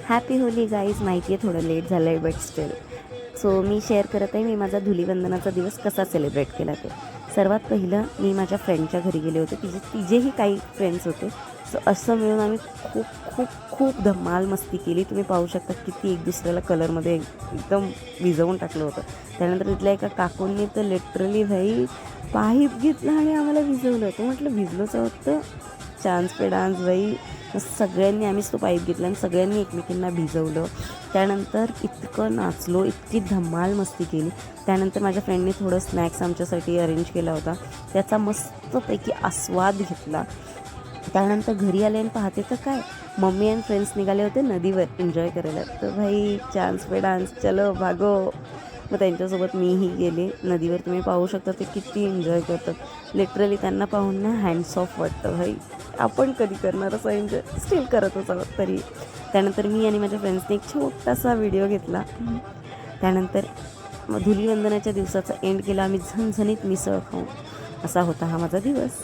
Happy Holy guys. माहिती आहे थोडं लेट झालं आहे but still so me share करत आहे मी माझा धुलीवंदनाचा दिवस कसा सेलिब्रेट केला ते. सर्वात पहिलं मी माझ्या फ्रेंडच्या घरी गेले होते. तिचेही काही फ्रेंड्स होते. सो असं मिळून आम्ही खूप खूप खूप धमाल मस्ती केली. तुम्ही पाहू शकता किती एक दुसऱ्याला कलरमध्ये एकदम विझवून टाकलं होतं. त्यानंतर तिथल्या एका काकूंनी तर लिटरली भाई पाईप घेतला आणि आम्हाला भिजवलं होतं. म्हटलं भिजलोच होतं चान्स पे डान्स बाई. सगळ्यांनी आम्हीच तो पाईप घेतला आणि सगळ्यांनी एकमेकींना भिजवलं. त्यानंतर इतकं नाचलो, इतकी धमाल मस्ती केली. त्यानंतर माझ्या फ्रेंडने थोडं स्नॅक्स आमच्यासाठी अरेंज केला होता. त्याचा मस्तपैकी आस्वाद घेतला. त्यानंतर घरी आले आणि पाहते तर काय मम्मी अँड फ्रेंड्स निघाले होते नदीवर एन्जॉय करायला. तर भाई चान्स पे डान्स चलो भागो. मग त्यांच्यासोबत मीही गेले नदीवर. तुम्ही पाहू शकता ते किती एन्जॉय करतात. लिटरली त्यांना पाहून ना हँड्स ऑफ वाटतं भाई. आपण कधी करणार असं एन्जॉय स्टील करतच आहोत तरी. त्यानंतर मी आणि माझ्या फ्रेंड्सने एक छोटासा व्हिडिओ घेतला. त्यानंतर धुलीवंदनाच्या दिवसाचा एंड केला आम्ही झणझणीत मिसळ खाऊन. असा होता हा माझा दिवस.